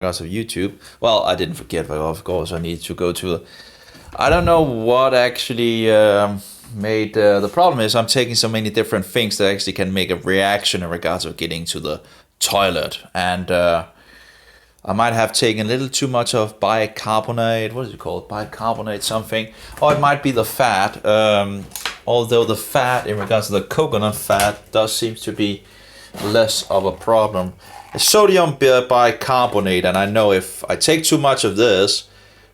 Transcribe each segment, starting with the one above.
because of YouTube. Well, I didn't forget, but of course I need to go to. I don't know what actually made the problem is I'm taking so many different things that actually can make a reaction in regards of getting to the toilet, and I might have taken a little too much of bicarbonate. What is it called? Bicarbonate something. Or it might be the fat. Although the fat, in regards to the coconut fat, does seem to be less of a problem. It's sodium bicarbonate, and I know if I take too much of this,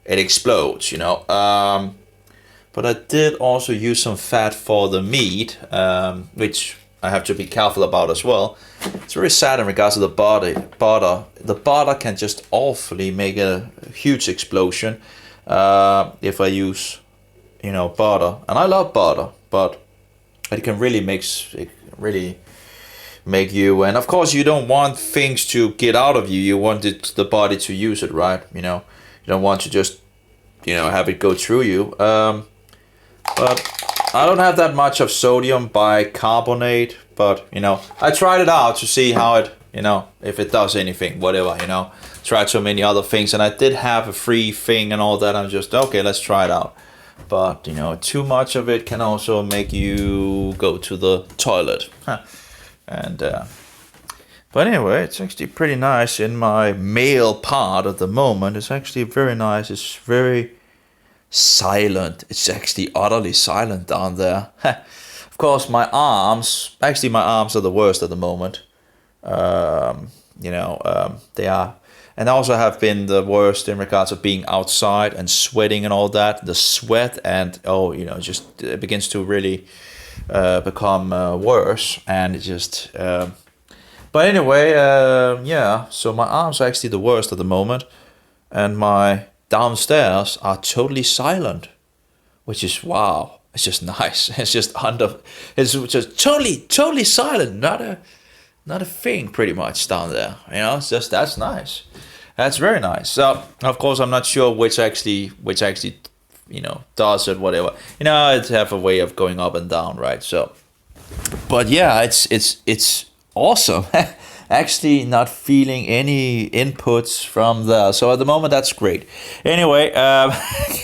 it explodes. But I did also use some fat for the meat, which I have to be careful about as well. It's very sad in regards to the butter. The butter can just awfully make a huge explosion if I use, butter. And I love butter, but it can really make you. And of course, you don't want things to get out of you. You want the body to use it, right? You don't want to just, have it go through you. But I don't have that much of sodium bicarbonate, but I tried it out to see how it, if it does anything, whatever, tried so many other things, and I did have a free thing and all that. I'm just okay, let's try it out. But too much of it can also make you go to the toilet. And but anyway, it's actually pretty nice in my male part at the moment. It's actually very nice. It's very silent. It's actually utterly silent down there. Of course, my arms are the worst at the moment. They are, and also have been the worst in regards of being outside and sweating and all that. The sweat and just it begins to really become worse, and it just. But anyway, yeah. So my arms are actually the worst at the moment, and my downstairs are totally silent, which is wow. It's just nice. It's just totally silent. Not a thing pretty much down there. It's just that's nice. That's very nice. So of course I'm not sure which actually does it, whatever. It have a way of going up and down, right? So, but yeah, it's awesome. Actually not feeling any inputs from there. So at the moment, that's great. Anyway,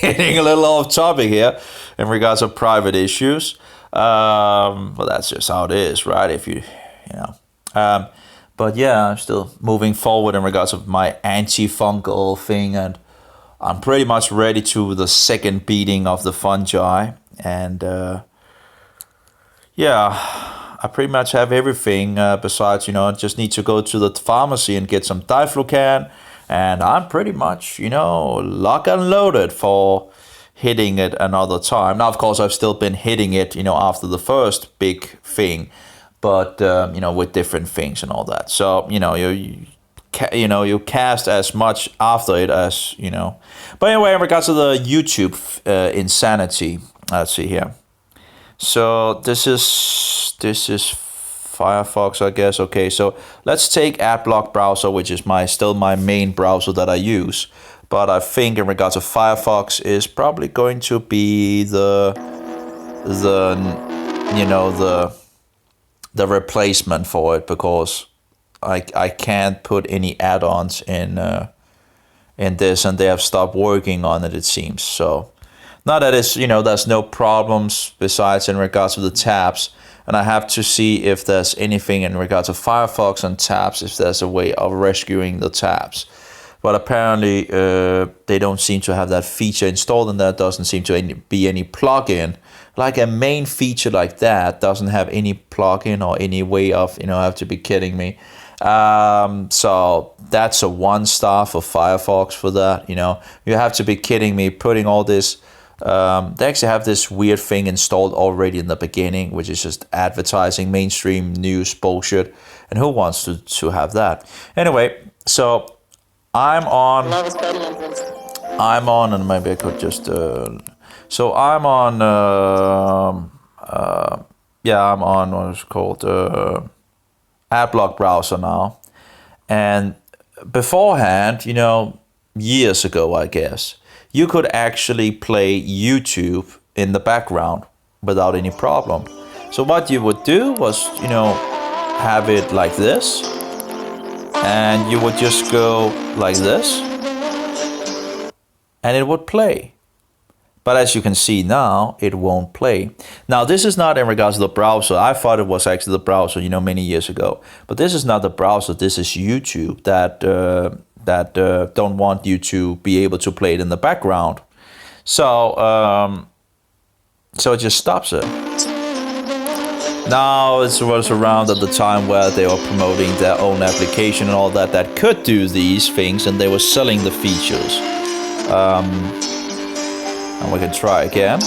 getting a little off topic here in regards of private issues. Well, that's just how it is, right? If you know. But yeah, I'm still moving forward in regards of my antifungal thing, and I'm pretty much ready to the second beating of the fungi. And yeah. I pretty much have everything besides, just need to go to the pharmacy and get some Diflucan. And I'm pretty much, lock and loaded for hitting it another time. Now, of course, I've still been hitting it, after the first big thing. But, with different things and all that. So, you cast as much after it as, But anyway, in regards to the YouTube insanity, let's see here. So this is Firefox, I guess. Okay, so let's take AdBlock browser, which is still my main browser that I use. But I think in regards to Firefox is probably going to be the replacement for it, because I can't put any add-ons in this, and they have stopped working on it seems. So. Not that it's, there's no problems besides in regards to the tabs. And I have to see if there's anything in regards to Firefox and tabs, if there's a way of rescuing the tabs. But apparently they don't seem to have that feature installed, and there doesn't seem to be any plugin. Like a main feature like that doesn't have any plugin or any way of, have to be kidding me. So that's a one star for Firefox for that, You have to be kidding me, putting all this. They actually have this weird thing installed already in the beginning, which is just advertising mainstream news bullshit. And who wants to have that? Anyway, so I'm on, and maybe I could just, so I'm on, I'm on what is called AdBlock browser now. And beforehand, years ago, I guess, you could actually play YouTube in the background without any problem. So what you would do was, have it like this, and you would just go like this, and it would play. But as you can see now, it won't play. Now, this is not in regards to the browser. I thought it was actually the browser, many years ago. But this is not the browser. This is YouTube that don't want you to be able to play it in the background. So it just stops it. Now, it was around at the time where they were promoting their own application and all that could do these things, and they were selling the features. And we can try again.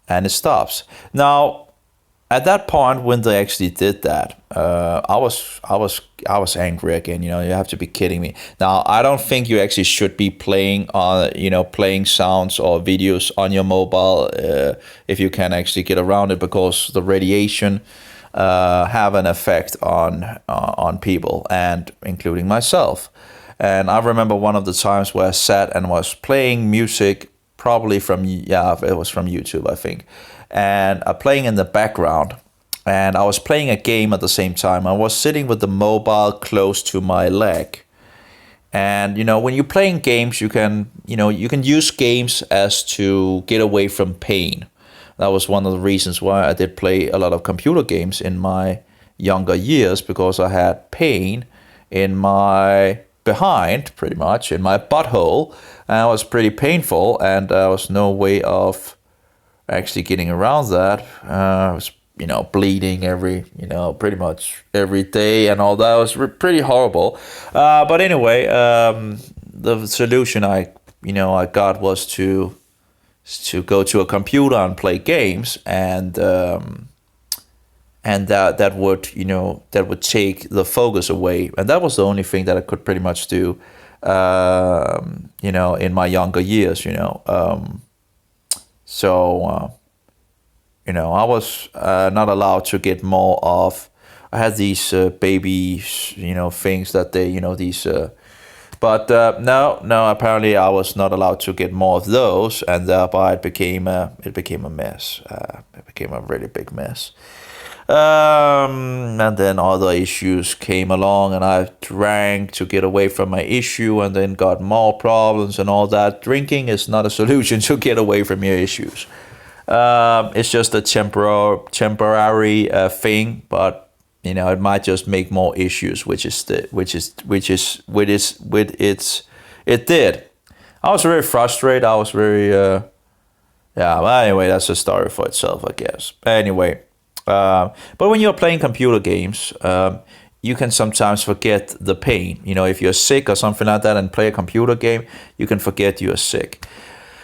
And it stops. Now, at that point when they actually did that, I was angry again. You have to be kidding me. Now, I don't think you actually should be playing playing sounds or videos on your mobile if you can actually get around it, because the radiation have an effect on people, and including myself. And I remember one of the times where I sat and was playing music, probably it was from YouTube, I think. And playing in the background. And I was playing a game at the same time. I was sitting with the mobile close to my leg. And, when you're playing games, you can use games as to get away from pain. That was one of the reasons why I did play a lot of computer games in my younger years, because I had pain in my behind, pretty much in my butthole, and it was pretty painful, and there was no way of actually getting around that. I was bleeding pretty much every day, and all that. It was pretty horrible. But anyway, the solution I got was to go to a computer and play games, and that would take the focus away, and that was the only thing that I could pretty much do, in my younger years, I was not allowed to get more of. I had these baby, things that they, these. But no. Apparently, I was not allowed to get more of those, and thereby it became a mess. It became a really big mess. And then other issues came along, and I drank to get away from my issue, and then got more problems and all that. Drinking is not a solution to get away from your issues. It's just a temporary thing, but it might just make more issues, it did. I was very frustrated. I was very well, anyway, that's a story for itself, I guess. Anyway. But when you're playing computer games, you can sometimes forget the pain. If you're sick or something like that and play a computer game, you can forget you're sick.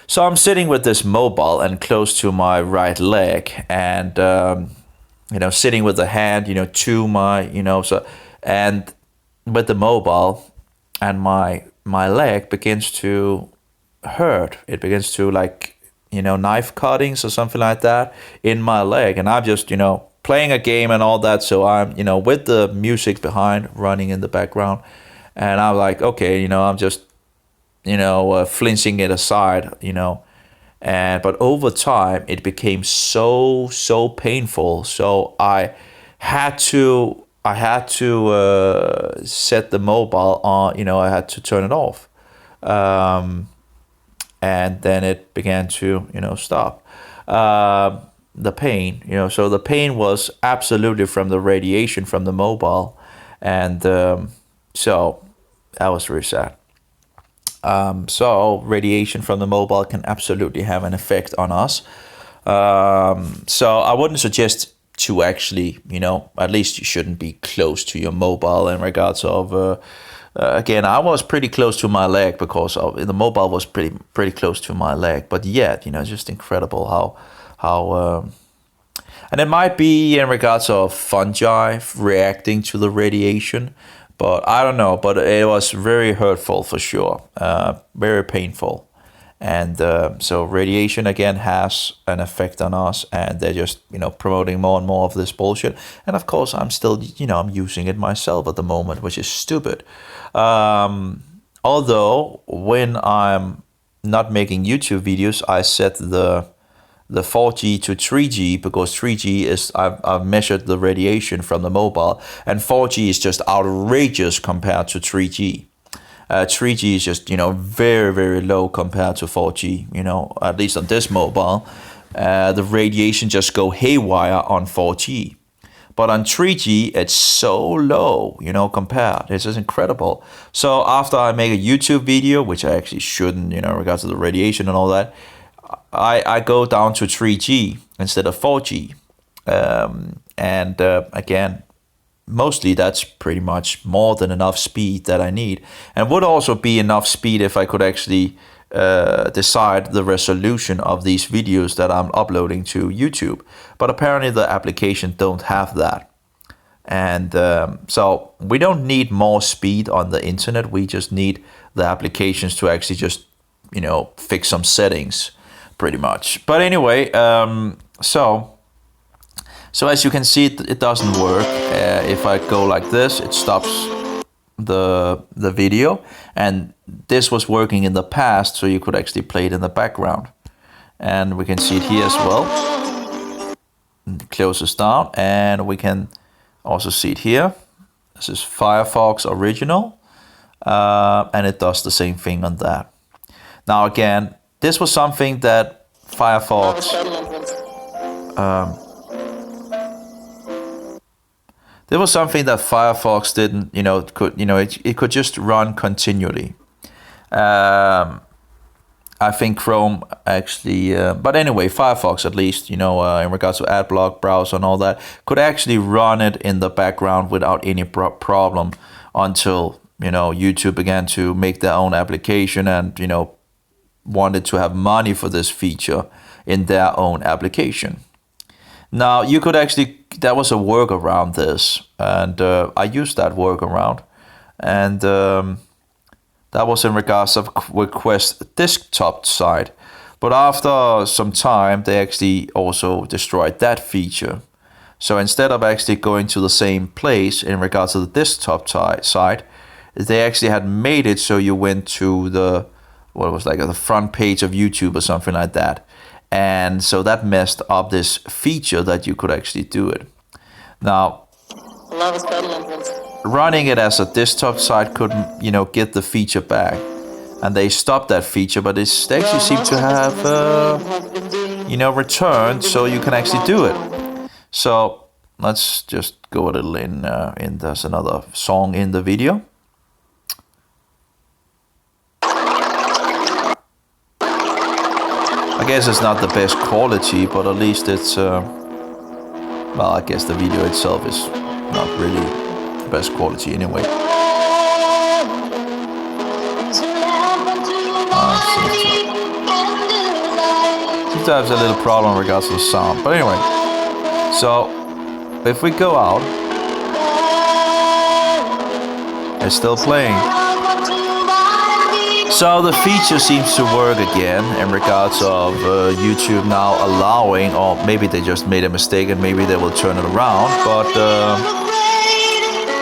So I'm sitting with this mobile and close to my right leg, and sitting with the hand, to my, and with the mobile, and my leg begins to hurt. It begins to knife cuttings or something like that in my leg, and I'm just playing a game and all that, so I'm with the music behind running in the background, and I'm like, okay, I'm just flinching it aside, but over time it became so painful, so I had to set the mobile on, I had to turn it off, and then it began to stop the pain, so the pain was absolutely from the radiation from the mobile, and so that was really sad. So radiation from the mobile can absolutely have an effect on us, so I wouldn't suggest to actually, at least you shouldn't be close to your mobile in regards of again, I was pretty close to my leg, because the mobile was pretty close to my leg. But yet, just incredible how and it might be in regards of fungi reacting to the radiation, but I don't know. But it was very hurtful for sure, very painful. And so radiation again has an effect on us, and they're just promoting more and more of this bullshit. And of course, I'm still I'm using it myself at the moment, which is stupid. Although when I'm not making YouTube videos, I set the the 4G to 3G, because 3G is, I've measured the radiation from the mobile, and 4G is just outrageous compared to 3G. 3G is just, very, very low compared to 4G, at least on this mobile. The radiation just go haywire on 4G. But on 3G, it's so low, compared. It's just incredible. So after I make a YouTube video, which I actually shouldn't, in regards to the radiation and all that, I go down to 3G instead of 4G. Again, mostly that's pretty much more than enough speed that I need. And would also be enough speed if I could actually decide the resolution of these videos that I'm uploading to YouTube. But apparently the application don't have that. And so we don't need more speed on the internet. We just need the applications to actually just, fix some settings pretty much. But anyway, so as you can see, it doesn't work. If I go like this, it stops the video, and this was working in the past, so you could actually play it in the background, and we can see it here as well. It closes down, and we can also see it here. This is Firefox Original, and it does the same thing on that. Now again, this was something that Firefox there was something that Firefox didn't, it could just run continually. I think Chrome actually, but anyway, Firefox at least, in regards to AdBlock browser and all that, could actually run it in the background without any problem until, YouTube began to make their own application and, wanted to have money for this feature in their own application. Now, you could actually, that was a workaround this, and I used that workaround, and that was in regards of request desktop side. But after some time, they actually also destroyed that feature. So instead of actually going to the same place in regards to the desktop side, they actually had made it so you went to the, what was like the front page of YouTube or something like that. And so that messed up this feature that you could actually do it. Now, running it as a desktop site couldn't, get the feature back. And they stopped that feature, but they actually seem to have, returned so you can actually do it. So let's just go a little in there's another song in the video. I guess it's not the best quality, but at least it's, well, I guess the video itself is not really the best quality anyway. Sometimes a little problem in regards to the sound, but anyway. So, if we go out, it's still playing. So the feature seems to work again in regards of YouTube now allowing, or maybe they just made a mistake and maybe they will turn it around, but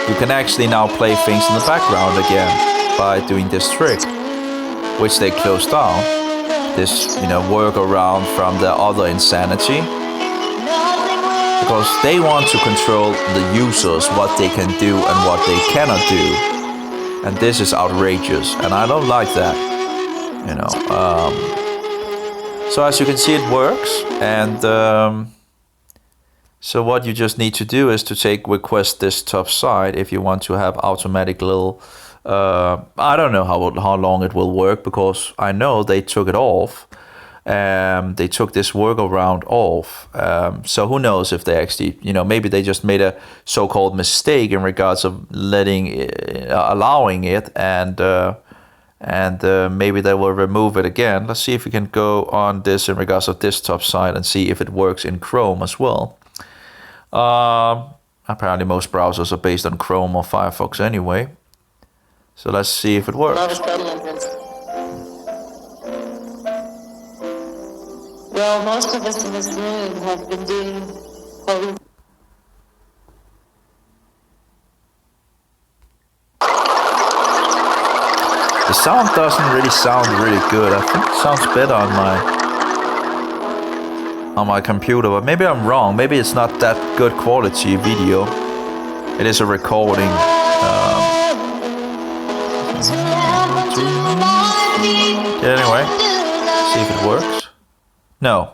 you can actually now play things in the background again by doing this trick, which they closed down. This, workaround from their other insanity, because they want to control the users, what they can do and what they cannot do. And this is outrageous, and I don't like that, So as you can see, it works, and so what you just need to do is to take request desktop side if you want to have automatic little, I don't know how long it will work, because I know they took it off. They took this workaround off. So who knows if they actually, maybe they just made a so-called mistake in regards of allowing it, and maybe they will remove it again. Let's see if we can go on this in regards of desktop side and see if it works in Chrome as well. Apparently most browsers are based on Chrome or Firefox anyway. So let's see if it works. Well, most of us in this room have been doing what we... The sound doesn't really sound really good. I think it sounds better on my... on my computer, but maybe I'm wrong. Maybe it's not that good quality video. It is a recording. Anyway, see if it works. No.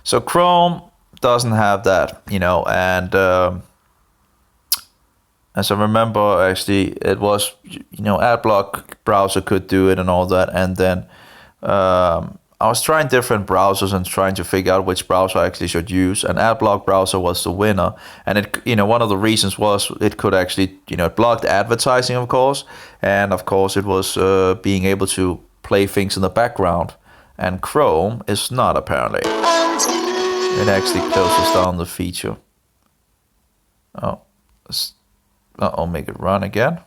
So Chrome doesn't have that, you know, and as I remember, actually, it was, you know, AdBlock browser could do it and all that, and then I was trying different browsers and trying to figure out which browser I actually should use, and AdBlock browser was the winner. And it, you know, one of the reasons was it could actually, you know, it blocked advertising, of course, and of course it was being able to play things in the background, and Chrome is not apparently. It actually closes down the feature. Oh, I'll make it run again.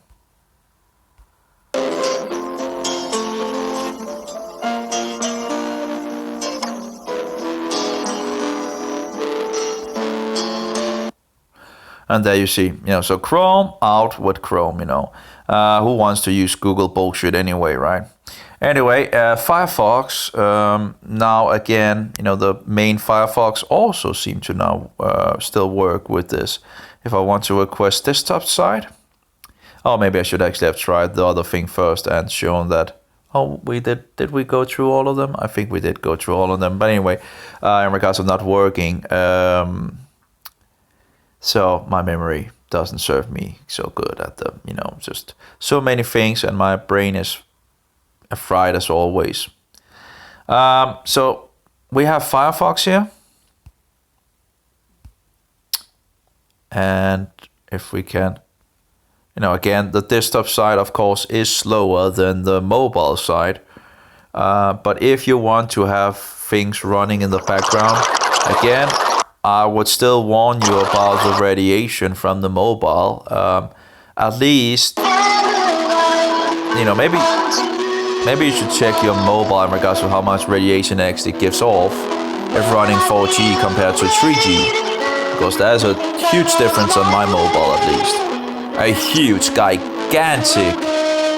And there you see, you know, so Chrome out with Chrome, you know. Who wants to use Google bullshit anyway, right? Anyway, Firefox, now again, you know, the main Firefox also seem to now still work with this. If I want to request desktop side, oh, maybe I should actually have tried the other thing first and shown that, oh, we did we go through all of them? I think we did go through all of them. But anyway, in regards of not working, so my memory doesn't serve me so good at the, you know, just so many things, and my brain is fried as always. So we have Firefox here. And if we can, you know, again, the desktop side, of course, is slower than the mobile side. But if you want to have things running in the background, again, I would still warn you about the radiation from the mobile. At least, you know, maybe you should check your mobile in regards to how much radiation it actually gives off if running 4G compared to 3G. Because there's a huge difference on my mobile, at least. A huge, gigantic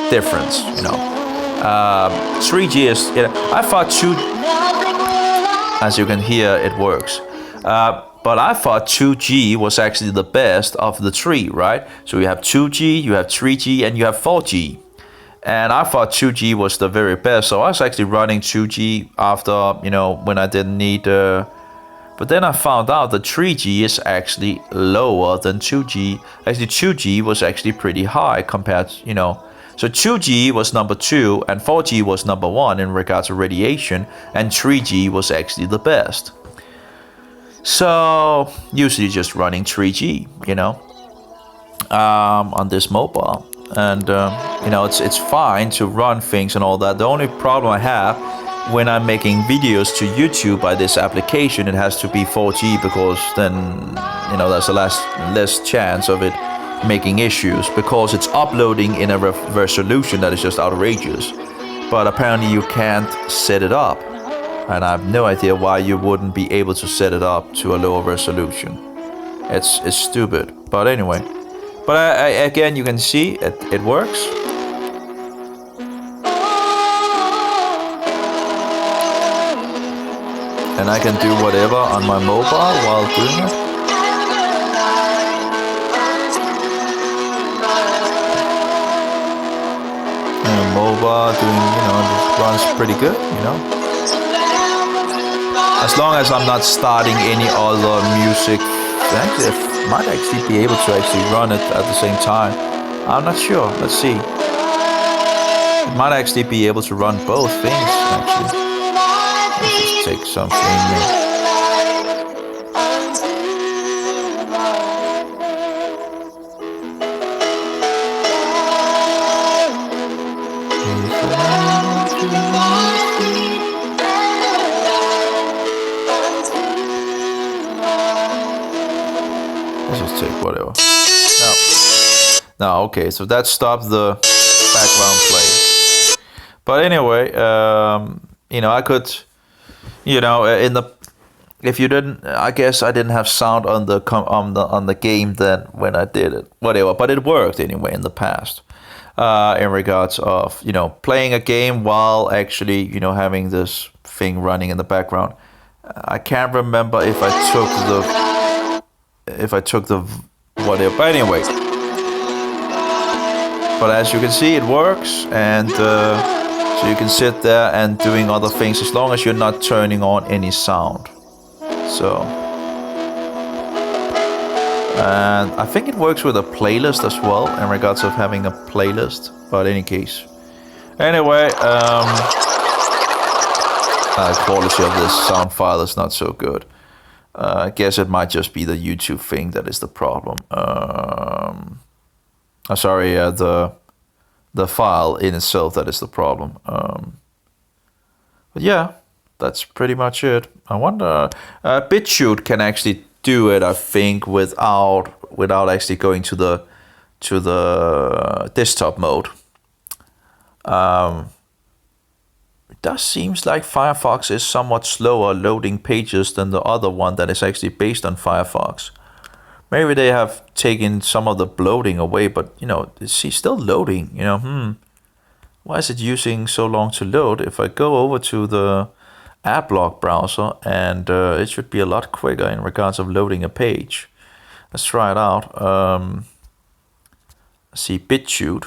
difference, you know. 3G is, you know, I thought as you can hear, it works. But I thought 2G was actually the best of the three, right? So you have 2G, you have 3G, and you have 4G. And I thought 2G was the very best. So I was actually running 2G after, you know, when I didn't need... But then I found out that 3G is actually lower than 2G. Actually, 2G was actually pretty high compared, you know. So 2G was number 2 and 4G was number 1 in regards to radiation. And 3G was actually the best. So usually just running 3G, you know, on this mobile. And, you know, it's fine to run things and all that. The only problem I have when I'm making videos to YouTube by this application, it has to be 4G, because then, you know, there's a less chance of it making issues, because it's uploading in a resolution that is just outrageous. But apparently you can't set it up, and I have no idea why you wouldn't be able to set it up to a lower resolution. It's stupid, but anyway. But again, you can see it works. And I can do whatever on my mobile while doing it. And mobile doing, you know, it runs pretty good, you know. As long as I'm not starting any other music, actually, I might actually be able to actually run it at the same time. I'm not sure. Let's see. It might actually be able to run both things, actually. Let's just take something. Let's just take whatever. No, okay, so that stopped the background play. But anyway, you know, I could, you know, if you didn't, I guess I didn't have sound on the game then when I did it, whatever. But it worked anyway in the past, in regards of, you know, playing a game while actually, you know, having this thing running in the background. I can't remember if I took the whatever. But anyway, but as you can see, it works, and so you can sit there and doing other things as long as you're not turning on any sound. So, and I think it works with a playlist as well in regards of having a playlist. But in any case, anyway, quality of this sound file is not so good. I guess it might just be the YouTube thing that is the problem. Sorry, the file in itself that is the problem. But yeah, that's pretty much it. I wonder, BitChute can actually do it, I think, without actually going to the desktop mode. It does seems like Firefox is somewhat slower loading pages than the other one that is actually based on Firefox. Maybe they have taken some of the bloating away, but it's still loading. Why is it using so long to load? If I go over to the Adblock browser, and it should be a lot quicker in regards of loading a page. Let's try it out. See, BitChute.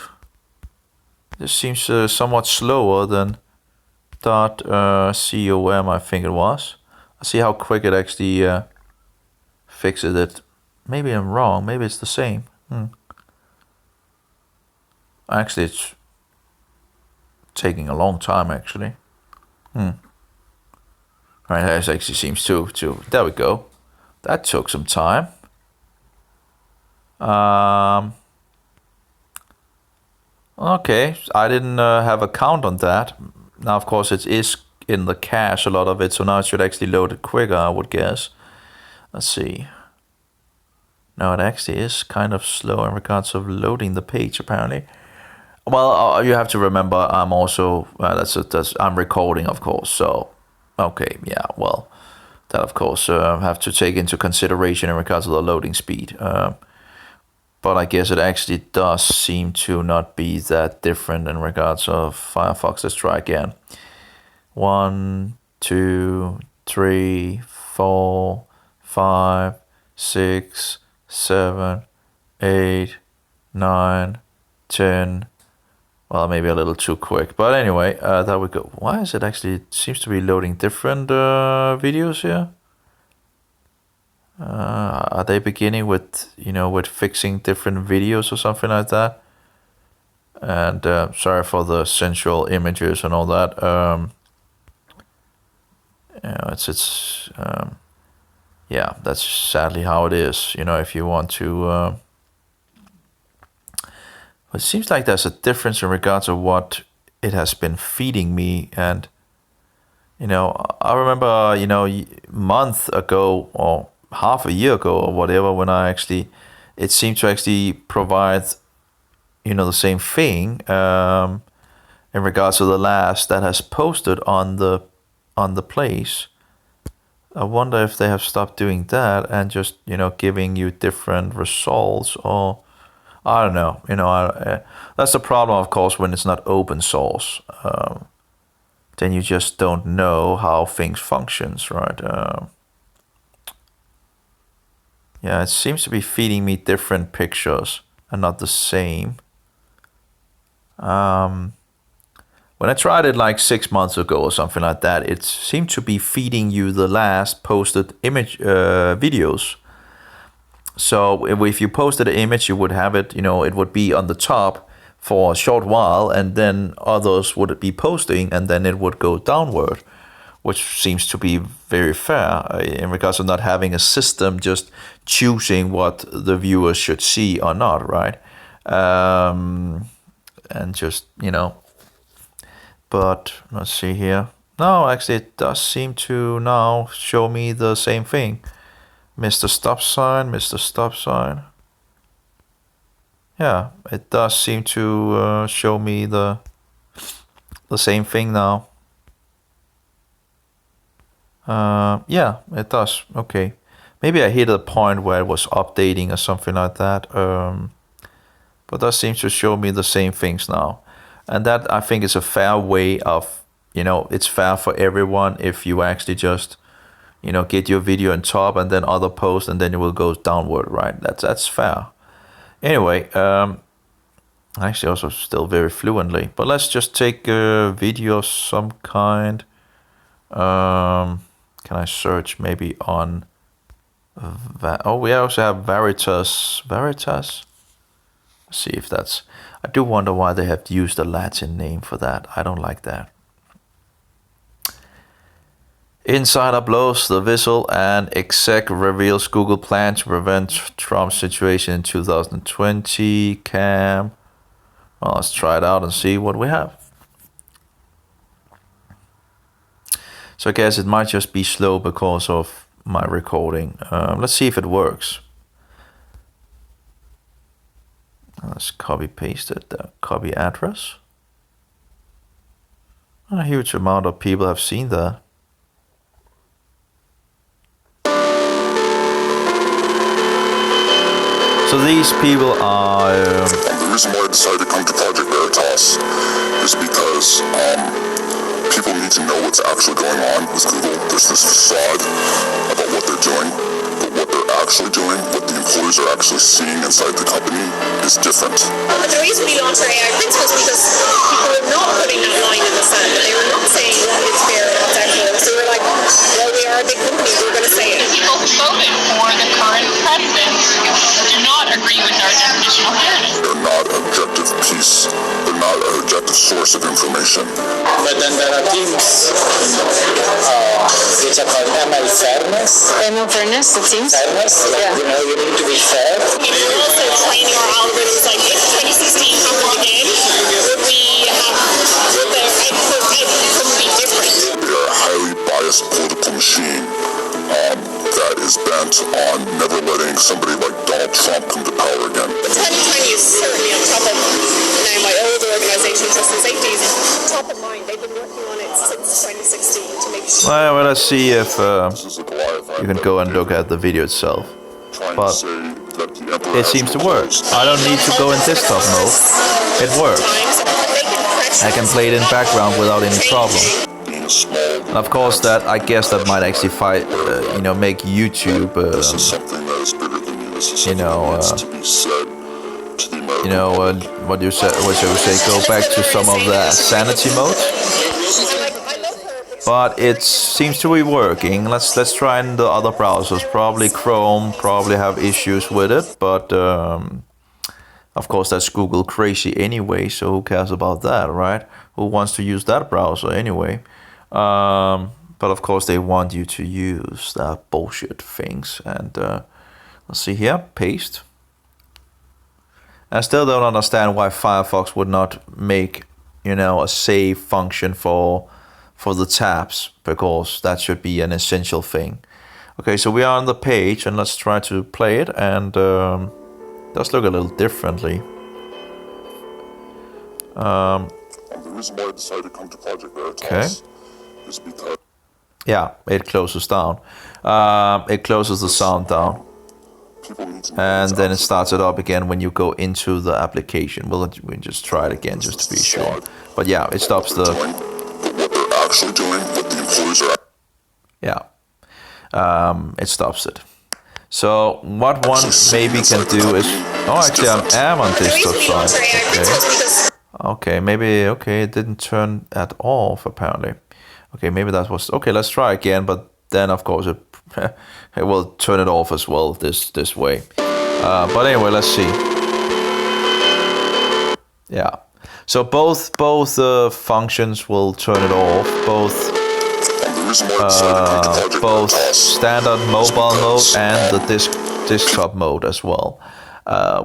This seems somewhat slower than .com, I think it was. Let's see how quick it actually fixes it. Maybe I'm wrong. Maybe it's the same. Actually, it's taking a long time, actually. Right, that actually seems to... There we go. That took some time. Okay, I didn't have a count on that. Now, of course, it is in the cache, a lot of it, so now it should actually load it quicker, I would guess. Let's see. No, it actually is kind of slow in regards of loading the page, apparently. Well, you have to remember, I'm also, I'm recording, of course, so, okay, yeah, well, that, of course, have to take into consideration in regards to the loading speed. But I guess it actually does seem to not be that different in regards of Firefox. Let's try again. 1, 2, 3, 4, 5, 6, 7, 8, 9, 10. Well, maybe a little too quick. But anyway, there we go. Why is it actually... It seems to be loading different videos here. Are they beginning with, with fixing different videos or something like that? And sorry for the sensual images and all that. Yeah, that's sadly how it is. If you want to. It seems like there's a difference in regards to what it has been feeding me, and I remember a month ago or half a year ago or whatever, when it seemed to actually provide the same thing in regards to the last that has posted on the place. I wonder if they have stopped doing that and just giving you different results, or I don't know. That's the problem, of course, when it's not open source. Then you just don't know how things functions, right? Yeah, it seems to be feeding me different pictures and not the same. When I tried it like 6 months ago or something like that, it seemed to be feeding you the last posted image videos. So if you posted an image, you would have it, it would be on the top for a short while, and then others would be posting, and then it would go downward, which seems to be very fair in regards to not having a system just choosing what the viewers should see or not, right? And just, but let's see here. No, actually it does seem to now show me the same thing. Mr. Stop Sign. Yeah, it does seem to show me the same thing now. Yeah, it does. Okay. Maybe I hit a point where it was updating or something like that. But that seems to show me the same things now. And that, I think, is a fair way of, it's fair for everyone if you actually just get your video on top and then other posts, and then it will go downward, right? That's fair. Anyway, actually also still very fluently, but let's just take a video of some kind. Can I search maybe on we also have Veritas. Let's see if that's... I do wonder why they have used a Latin name for that. I don't like that. Insider blows the whistle and exec reveals Google plan to prevent Trump's situation in 2020. Cam. Well, let's try it out and see what we have. So I guess it might just be slow because of my recording. Let's see if it works. Let's copy paste it. Copy address. A huge amount of people have seen that. So these people are... The reason why I decided to come to Project Veritas is because people need to know what's actually going on with Google. There's this facade about what they're doing, but what they're actually doing, what the employees are actually seeing inside the company is different. But the reason we launched our AI principles was because people were not putting that line in the sand. They were not saying what is fair and what's equitable. So we're like, well, we are a big company, we're going to say it. People who voted for the current president do not agree with our definition of fairness. They're not an objective piece. They're not an objective source of information. But then there are teams which are called ML Fairness. ML Fairness, the teams? Fairness, like, you need to be fair. We were also training our algorithms, like if 2016 happened again, would we have, would the outcome be different? They are a highly biased political machine that is bent on never letting somebody like Donald Trump come to power again. But 2020 is certainly on top of now my old organisation, Trust and Safety, is top of mind. They've been working on it since 2016 to make sure. Well, let's see if This is a Goliath. you can go and look at the video itself. Trying but to say that the emperor It seems to work. I don't need to go in desktop mode. It works. I can play it in background without any problem. being small. And of course, I guess that might actually make YouTube, This is something that is bigger than you. This is something that needs to be said to the American what you say, go back to some of the sanity mode. But it seems to be working. Let's try in the other browsers. Probably Chrome probably have issues with it, but of course that's Google crazy anyway. So who cares about that, right? Who wants to use that browser anyway? But of course they want you to use that bullshit things. And let's see here, paste. I still don't understand why Firefox would not make a save function for the tabs, because that should be an essential thing. Okay, so we are on the page and let's try to play it, and does look a little differently. The reason why I decided to come to Project Veritas is because it closes down. It closes the sound down. people need to know And what's then it actually starts it up again when you go into the application. We'll just try it again just to be sure. But yeah, it stops the... doing, but what they're actually doing, what the employees are it stops it. So what one maybe can do is... Oh, actually I am on desktop side. Okay, maybe... Okay, it didn't turn that off apparently. Okay, maybe that was... Okay, let's try again, but then of course it will turn it off as well this way. But anyway, let's see. Yeah. So both functions will turn it off. Both standard mobile mode and the desktop mode as well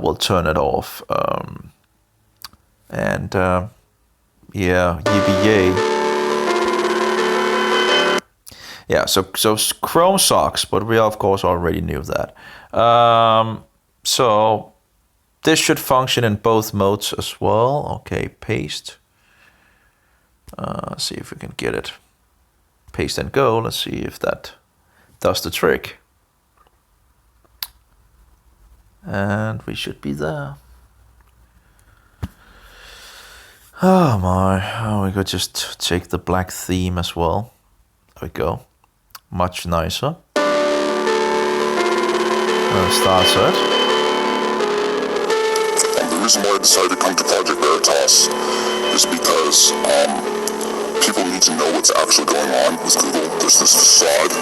will turn it off. UBA. Yeah, so Chrome sucks, but we of course already knew that. So this should function in both modes as well. Okay, paste. See if we can get it. Paste and go. Let's see if that does the trick. And we should be there. Oh my. Oh, we could just take the black theme as well. There we go. much nicer. Start set. The reason why I decided to come to Project Veritas is because people need to know what's actually going on with Google. There's this facade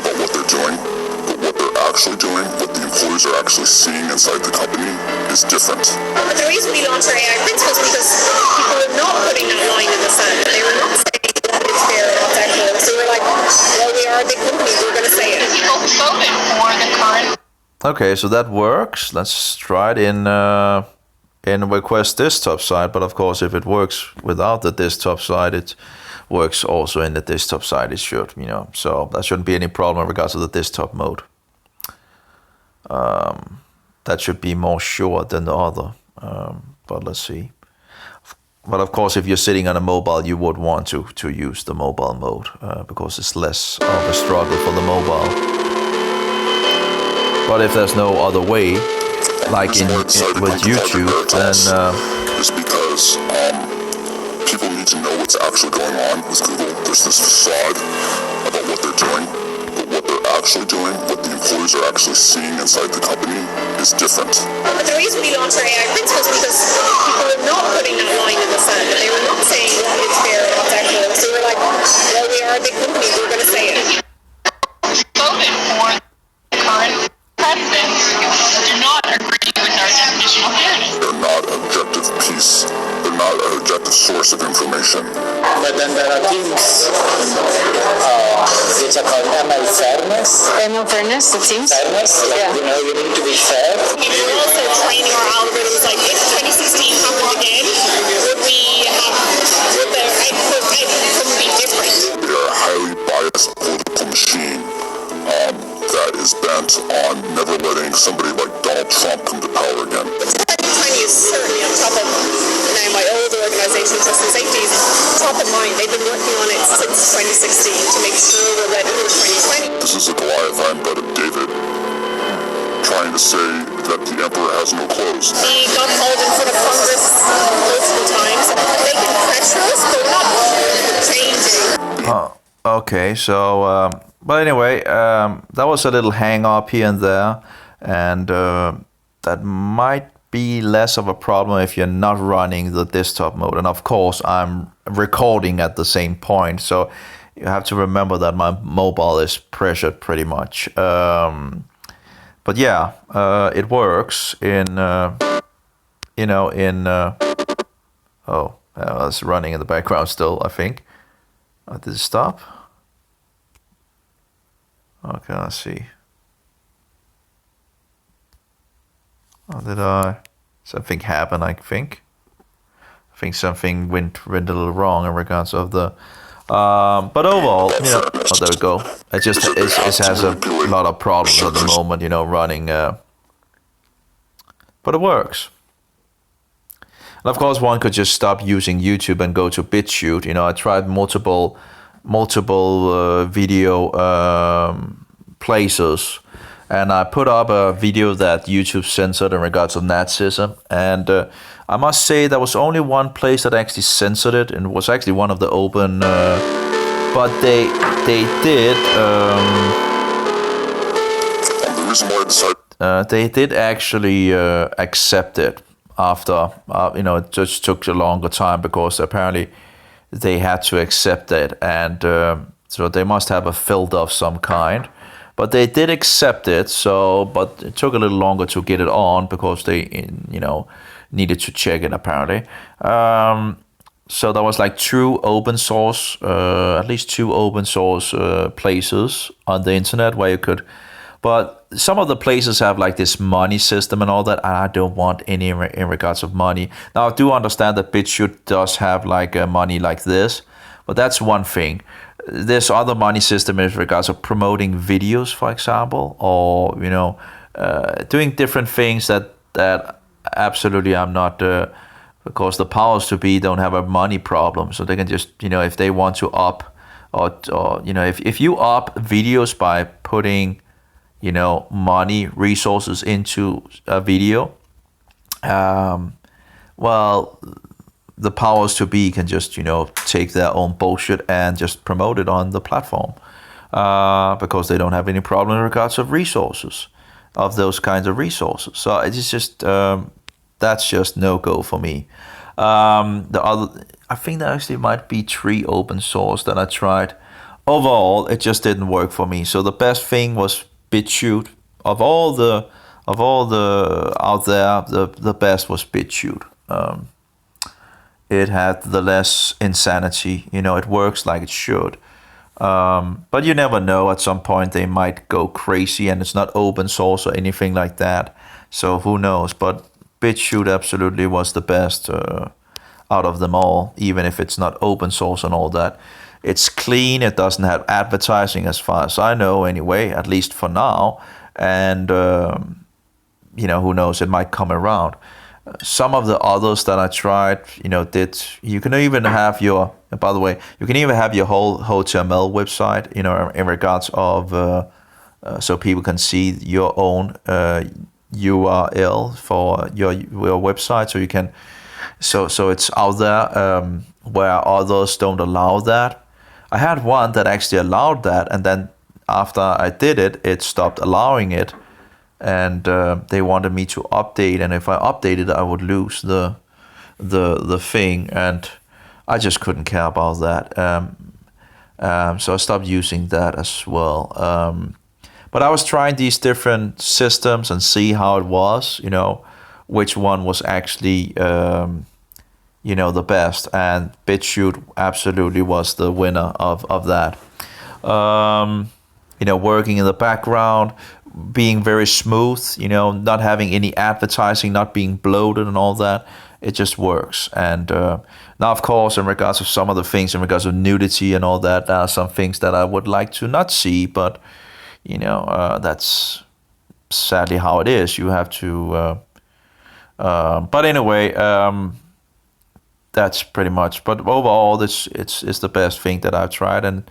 about what they're doing, but what they're actually doing, what the employees are actually seeing inside the company is different. But the reason we launched our AI Prince was because people were not putting that line in the sand. They were not saying that it's fair and what's equitable. So we're like, well, we are a big company, we're going to say it. People voted for the current Okay, so that works. Let's try it in request desktop side, but of course if it works without the desktop side, it works also in the desktop side. It should, so that shouldn't be any problem in regards to the desktop mode. That should be more sure than the other, but let's see. But of course if you're sitting on a mobile, you would want to use the mobile mode because it's less of a struggle for the mobile. But if there's no other way, like with YouTube, then is because people need to know what's actually going on with Google. There's this facade about what they're doing, but what they're actually doing, what the employees are actually seeing inside the company is different. But the reason we launched our AI Prince was because people were not putting that line in the sand. They were not saying that it's fair and what's equitable. So we're like, well, we are a big company, we're going to say it. voted for the current president do not agree with our definition of fairness. They're not an objective piece. They're not an objective source of information. But then there are teams which are called ML fairness. ML fairness, it seems. Fairness, like, Yeah. you need to be fair. And we're also training our algorithms, like if 2016 happened again, would the outcome be different? They are a highly biased political machine that is bent on never letting somebody like Donald Trump come to power again. But 2020 is certainly on top of now my old organisation, Trust and Safety, is top of mind. They've been working on it since 2016 to make sure we're ready for 2020. This is a Goliath but of David trying to say that the emperor has no clothes. He got called in front of Congress multiple times. They can pressure us, but we're not changing. okay, so but anyway, that was a little hang up here and there, and that might be less of a problem if you're not running the desktop mode. And of course I'm recording at the same point, so you have to remember that my mobile is pressured pretty much. But yeah, it works in it's running in the background still, I think. Did it stop? Okay, let's see. Oh, something happened, I think. I think something went a little wrong in regards of the... but overall, there we go. It has a lot of problems at the moment, running... but it works. And of course, one could just stop using YouTube and go to BitChute. I tried multiple video places, and I put up a video that YouTube censored in regards to Nazism, and I must say there was only one place that actually censored it, and it was actually one of the open, but they did actually accept it after it just took a longer time because apparently they had to accept it, and so they must have a filter of some kind. But they did accept it, but it took a little longer to get it on because they, needed to check it apparently. So there was like at least two open source places on the internet where you could, but some of the places have like this money system and all that, and I don't want any in regards of money. Now I do understand that BitChute does have like money like this, but that's one thing. There's other money system in regards of promoting videos, for example, or doing different things that absolutely I'm not, because the powers to be don't have a money problem, so they can just if they want to up or if you up videos by putting money resources into a video, well, the powers to be can just take their own bullshit and just promote it on the platform. because they don't have any problem in regards of resources, of those kinds of resources. So it's just that's just no go for me. The other, I think there actually might be 3 open source that I tried. Overall, it just didn't work for me. So the best thing was BitChute. Of all the out there, the best was BitChute. It had the less insanity. It works like it should. But you never know. At some point, they might go crazy, and it's not open source or anything like that. So who knows? But BitChute absolutely was the best out of them all, even if it's not open source and all that. It's clean. It doesn't have advertising, as far as I know, anyway. At least for now. And who knows? It might come around. Some of the others that I tried, you can even have your, by the way, you can even have your whole HTML website, in regards of, so people can see your own URL for your website. So you can, so it's out there, where others don't allow that. I had one that actually allowed that, and then after I did it, it stopped allowing it. And they wanted me to update, and if I updated, I would lose the thing, and I just couldn't care about that. So I stopped using that as well. But I was trying these different systems and see how it was, which one was actually, the best. And BitChute absolutely was the winner of that. Working in the background, being very smooth, not having any advertising, not being bloated and all that. It just works. And now, of course, in regards to some of the things, in regards of nudity and all that, there are some things that I would like to not see, but, that's sadly how it is. You have to... but anyway, that's pretty much... But overall, it's the best thing that I've tried. And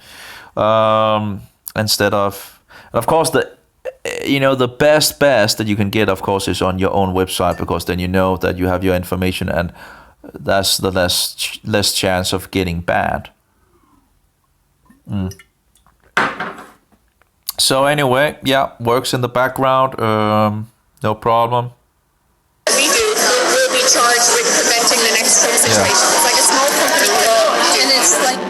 instead of... Of course, the best that you can get, of course, is on your own website, because then you know that you have your information, and that's the less chance of getting banned. So anyway, yeah, works in the background, no problem. We do. We'll be charged with preventing the next kind of situation. It's like a small company, and it's like.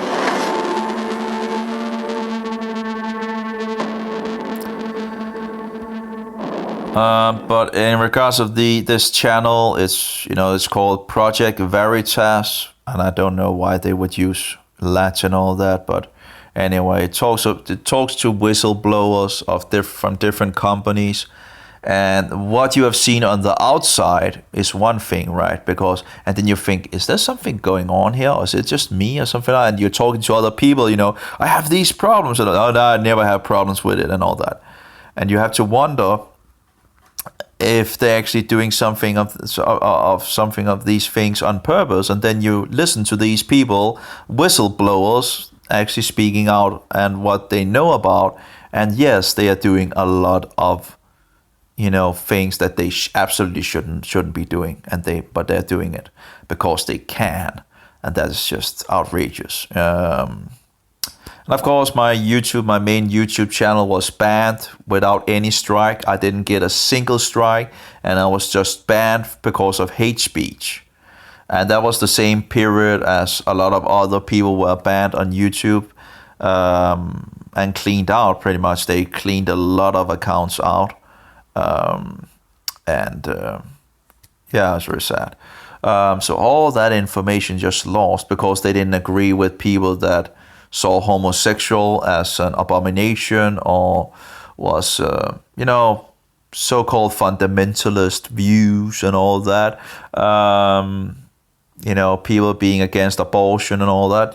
But in regards of this channel, it's called Project Veritas, and I don't know why they would use Latin and all that, but anyway, it talks to whistleblowers from different companies, and what you have seen on the outside is one thing, right? And then you think, is there something going on here, or is it just me or something? And you're talking to other people, I have these problems, and no, I never have problems with it and all that, and you have to wonder if they're actually doing something of these things on purpose. And then you listen to these people, whistleblowers, actually speaking out and what they know about. And yes, they are doing a lot of things that they absolutely shouldn't be doing, but they're doing it because they can, and that is just outrageous. And of course, my main YouTube channel was banned without any strike. I didn't get a single strike, and I was just banned because of hate speech. And that was the same period as a lot of other people were banned on YouTube, and cleaned out pretty much. They cleaned a lot of accounts out. Yeah, it's very sad. So all that information just lost because they didn't agree with people that saw homosexual as an abomination, or was, so-called fundamentalist views and all that. People being against abortion and all that,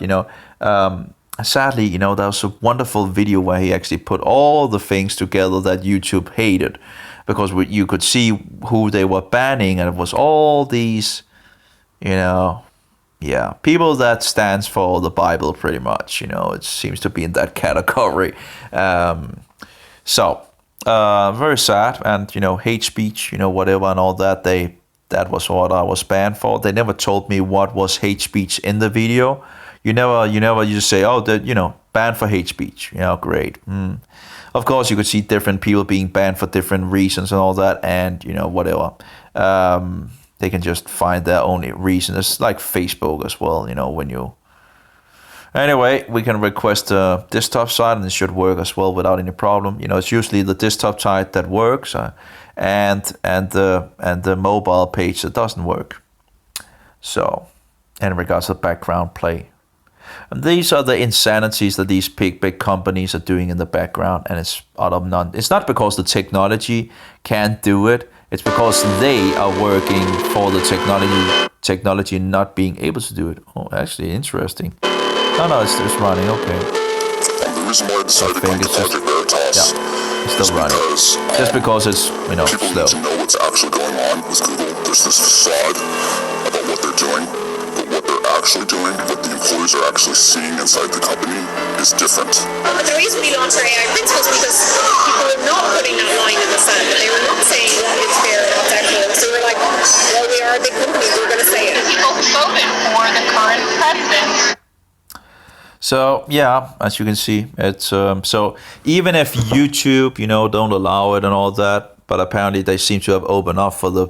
Sadly, there was a wonderful video where he actually put all the things together that YouTube hated, because you could see who they were banning, and it was all these, people that stands for the Bible, pretty much. It seems to be in that category. So very sad, and hate speech, whatever and all that. That was what I was banned for. They never told me what was hate speech in the video. You just say, oh, that banned for hate speech. Great. Of course, you could see different people being banned for different reasons and all that, and whatever. They can just find their own reason. It's like Facebook as well. When you. Anyway, we can request a desktop site, and it should work as well without any problem. It's usually the desktop site that works, and the mobile page that doesn't work. So, in regards to background play. And these are the insanities that these big companies are doing in the background, and it's out of none. It's not because the technology can't do it. It's because they are working for the technology not being able to do it. Oh, actually, interesting. No, it's running. Okay. The reason why I decided to come to Project Veritas it's still running. Just because it's people slow. need to know what's actually going on with Google. There's this facade about what they're doing, but what they're actually doing, what the employees are actually seeing inside the company is different. But the reason we launched our AI principles because people were not putting that line in the sand. They were not saying that it's fair and it's equitable. So we're like, well, we are a big company, we're going to say it. People who voted for the current president. So yeah, as you can see, it's so even if YouTube, don't allow it and all that, but apparently they seem to have opened up for the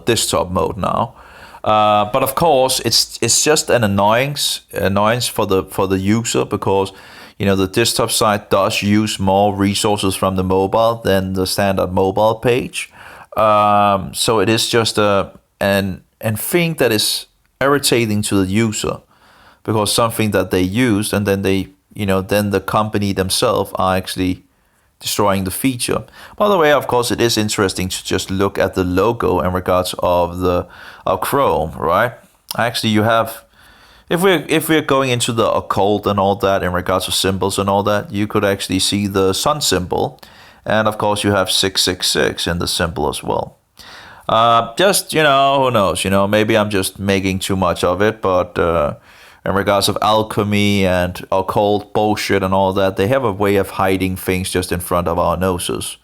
desktop mode now. But of course, it's just an annoyance for the user because the desktop site does use more resources from the mobile than the standard mobile page. So it is just an thing that is irritating to the user. Because something that they used and then then the company themselves are actually destroying the feature. By the way, of course, it is interesting to just look at the logo in regards of Chrome, right? Actually, you have, if we're going into the occult and all that in regards to symbols and all that, you could actually see the sun symbol, and of course you have 666 in the symbol as well. Just who knows? Maybe I'm just making too much of it, but. In regards of alchemy and occult bullshit and all that, they have a way of hiding things just in front of our noses.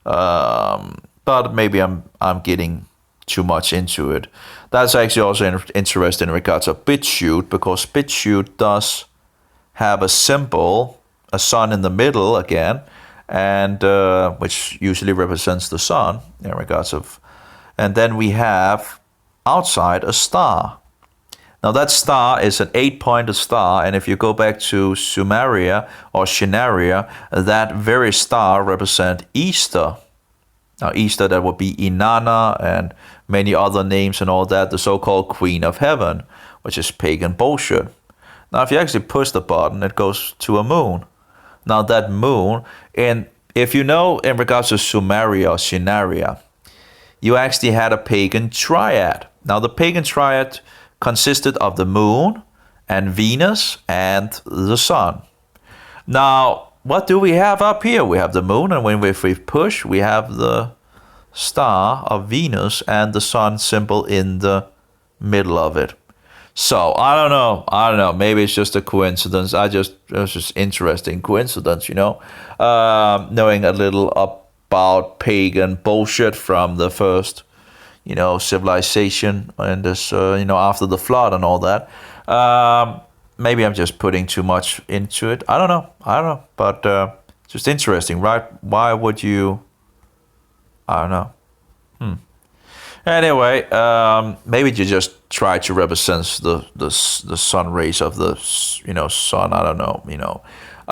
But maybe I'm getting too much into it. That's actually also interesting in regards of BitChute, because BitChute does have a symbol, a sun in the middle again, and which usually represents the sun in regards of, and then we have outside a star. Now that star is an 8-pointed star, and if you go back to Sumeria or Shinaria, that very star represents Easter. Now Easter, that would be Inanna and many other names and all that, the so-called Queen of Heaven, which is pagan bullshit. Now if you actually push the button, it goes to a moon. Now that moon, and if you know in regards to Sumeria or Shinaria, you actually had a pagan triad. Now the pagan triad consisted of the moon and Venus and the sun. Now, what do we have up here? We have the moon, and when we push, we have the star of Venus and the sun symbol in the middle of it. So, I don't know. Maybe it's just a coincidence. It's just interesting coincidence, knowing a little about pagan bullshit from the first civilization and this, after the flood and all that. Maybe I'm just putting too much into it. I don't know. But just interesting, right? Why would you? I don't know. Anyway, maybe you just try to represent the sun rays of the sun. I don't know.